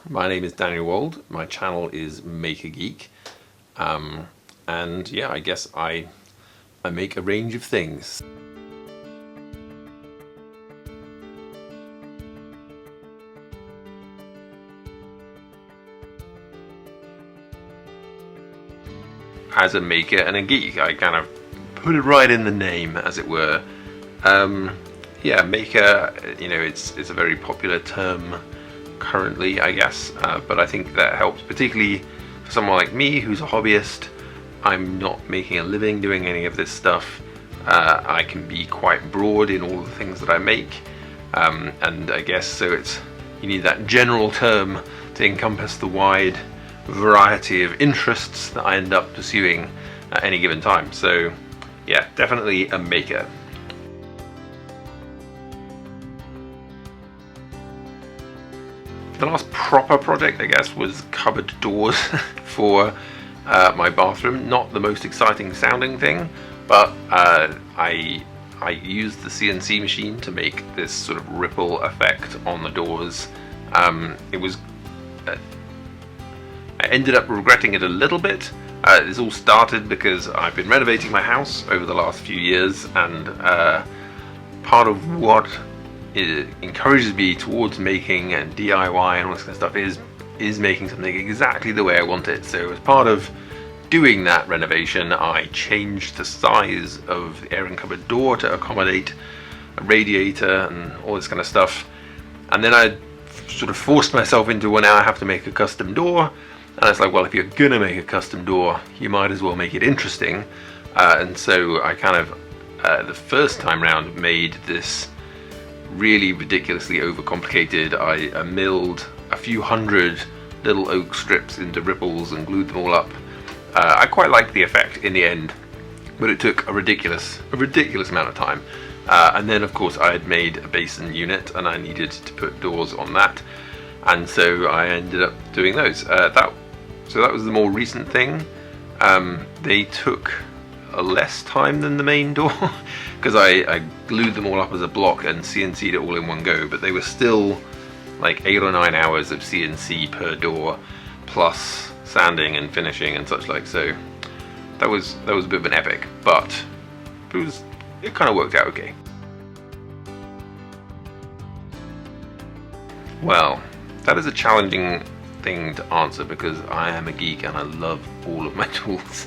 My name is Daniel Wold. My channel is makergeek, and yeah, I guess I make a range of things. As a maker and a geek, I kind of put it right in the name, as it were. Yeah, maker, it's a very popular term currently, I guess, but I think that helps, particularly for someone like me who's a hobbyist. I'm not making a living doing any of this stuff. I can be quite broad in all the things that I make, and I guess so you need that general term to encompass the wide variety of interests that I end up pursuing at any given time. So yeah, definitely a maker. The last proper project, I guess, was cupboard doors for my bathroom. Not the most exciting sounding thing, but I used the CNC machine to make this sort of ripple effect on the doors. It was I ended up regretting it a little bit. This all started because I've been renovating my house over the last few years, and part of what it encourages me towards making and DIY and all this kind of stuff is making something exactly the way I want it. So as part of doing that renovation, I changed the size of the airing cupboard door to accommodate a radiator and all this kind of stuff. And then I sort of forced myself into, well, now I have to make a custom door. And it's like, well, if you're gonna make a custom door, you might as well make it interesting. And so I kind of, the first time round, made this really ridiculously overcomplicated. I milled a few hundred little oak strips into ripples and glued them all up. I quite liked the effect in the end, but it took a ridiculous amount of time. And then, of course, I had made a basin unit, and I needed to put doors on that, and so I ended up doing those. So that was the more recent thing. They took less time than the main door because I glued them all up as a block and CNC'd it all in one go, but they were still like 8 or 9 hours of CNC per door, plus sanding and finishing and such like. So that was a bit of an epic, but it kind of worked out okay. Well, that is a challenging thing to answer because I am a geek and I love all of my tools.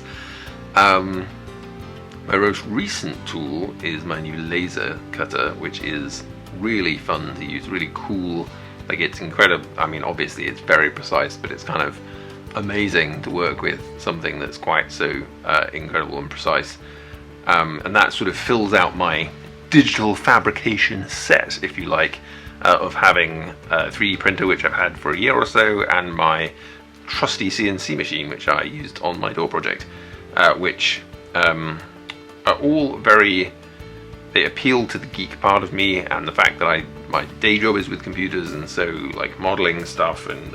My most recent tool is my new laser cutter, which is really fun to use, really cool. Like, it's incredible. I mean, obviously it's very precise, but it's kind of amazing to work with something that's quite so incredible and precise. And that sort of fills out my digital fabrication set, if you like, of having a 3D printer, which I've had for a year or so, and my trusty CNC machine, which I used on my door project, which are all they appeal to the geek part of me, and the fact that my day job is with computers, and so like modeling stuff and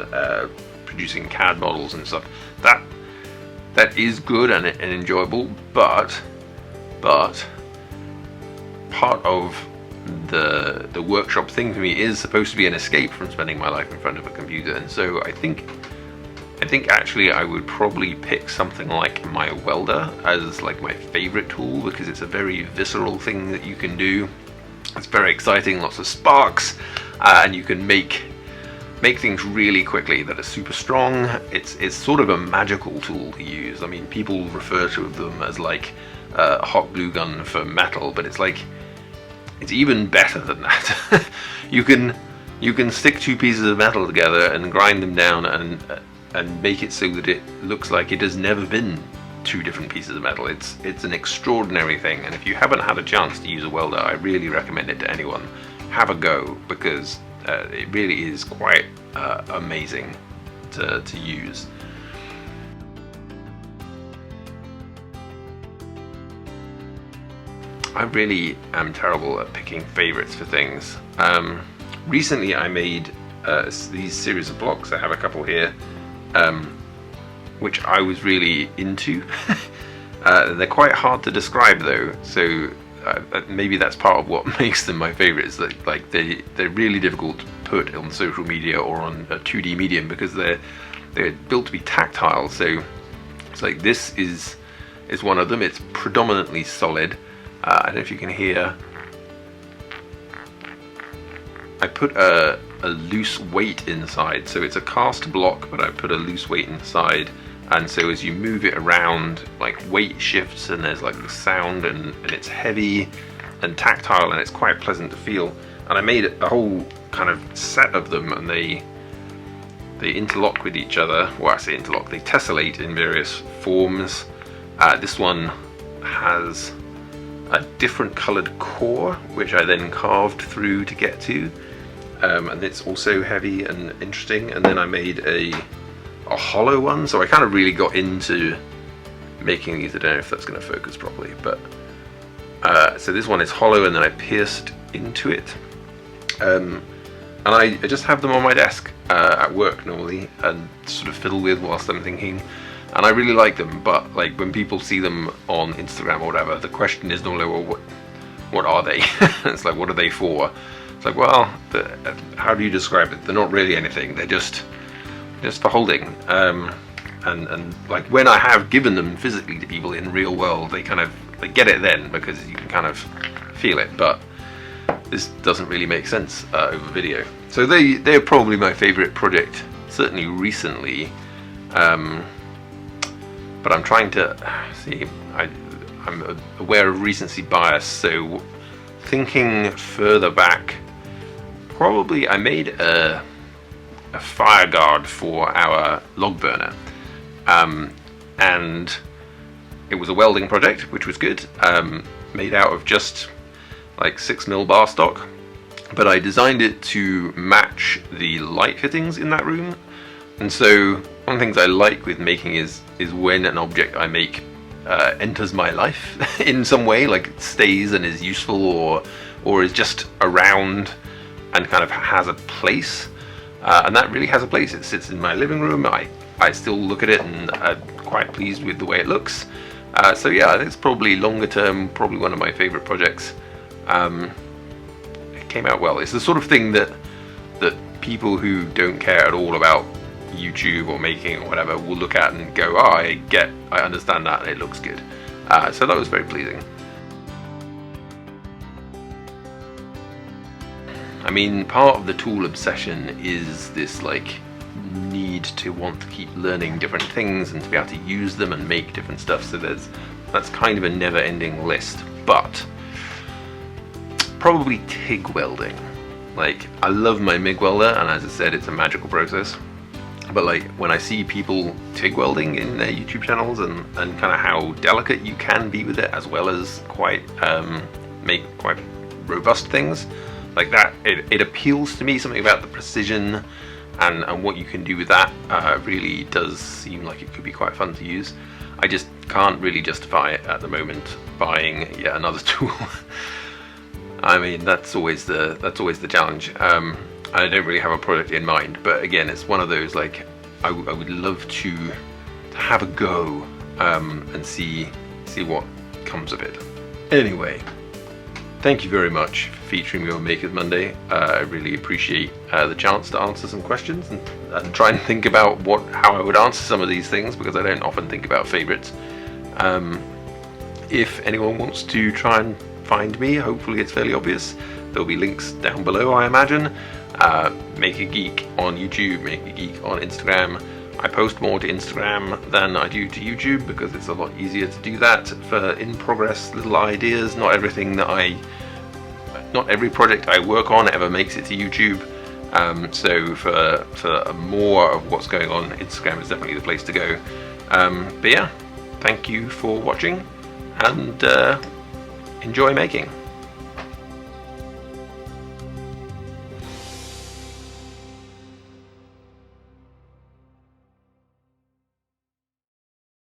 producing CAD models and stuff, that is good and enjoyable, but part of the workshop thing for me is supposed to be an escape from spending my life in front of a computer. And so I think actually I would probably pick something like my welder as like my favorite tool, because it's a very visceral thing that you can do. It's very exciting, lots of sparks, and you can make things really quickly that are super strong. It's sort of a magical tool to use. I mean, people refer to them as like a hot glue gun for metal, but it's like, it's even better than that. You can stick two pieces of metal together and grind them down and make it so that it looks like it has never been two different pieces of metal. It's an extraordinary thing, and if you haven't had a chance to use a welder, I really recommend it to anyone. Have a go, because it really is quite amazing to use. I really am terrible at picking favorites for things. Recently I made these series of blocks. I have a couple here, which I was really into. They're quite hard to describe though, so maybe that's part of what makes them my favorites. That like they're really difficult to put on social media or on a 2D medium because they're built to be tactile. So it's like this is one of them. It's predominantly solid. I don't know if you can hear. I put a loose weight inside, so it's a cast block, but I put a loose weight inside, and so as you move it around, like weight shifts and there's like the sound, and it's heavy and tactile, and it's quite pleasant to feel. And I made a whole kind of set of them, and they interlock with each other. Well, I say interlock, they tessellate in various forms. This one has a different coloured core, which I then carved through to get to, and it's also heavy and interesting. And then I made a hollow one, so I kind of really got into making these. I don't know if that's going to focus properly, but so this one is hollow, and then I pierced into it, and I just have them on my desk at work normally and sort of fiddle with whilst I'm thinking. And I really like them, but like when people see them on Instagram or whatever, the question is normally, well, what are they? It's like, what are they for? It's like, well, how do you describe it? They're not really anything. They're just for holding. And like when I have given them physically to people in real world, they get it then, because you can kind of feel it. But this doesn't really make sense over video. So they're probably my favorite project, certainly recently. But I'm trying to see, I'm aware of recency bias, so thinking further back, probably I made a fire guard for our log burner, and it was a welding project, which was good, made out of just like 6mm bar stock, but I designed it to match the light fittings in that room. And so one of the things I like with making is when an object I make enters my life in some way, like it stays and is useful, or is just around and kind of has a place. And that really has a place. It sits in my living room. I still look at it and I'm quite pleased with the way it looks. So yeah, it's probably longer term, probably one of my favorite projects. It came out well. It's the sort of thing that people who don't care at all about YouTube or making or whatever will look at and go, oh, I understand that, and it looks good. So that was very pleasing. I mean, part of the tool obsession is this like need to want to keep learning different things and to be able to use them and make different stuff. So that's kind of a never-ending list. But probably TIG welding. Like, I love my MIG welder, and as I said, it's a magical process. But like when I see people TIG welding in their YouTube channels and kind of how delicate you can be with it, as well as make quite robust things like that, it appeals to me. Something about the precision and what you can do with that really does seem like it could be quite fun to use. I just can't really justify it at the moment, buying yet another tool. I mean, that's always the challenge. I don't really have a product in mind, but again, it's one of those, like, I would love to have a go and see what comes of it. Anyway, thank you very much for featuring me on Makers Monday. I really appreciate the chance to answer some questions and try and think about how I would answer some of these things, because I don't often think about favorites. If anyone wants to try and find me, hopefully it's fairly obvious. There'll be links down below, I imagine. Makergeek on YouTube, Makergeek on Instagram. I post more to Instagram than I do to YouTube because it's a lot easier to do that for in-progress little ideas. Not every project I work on ever makes it to YouTube. So for more of what's going on, Instagram is definitely the place to go. But yeah, thank you for watching, and enjoy making.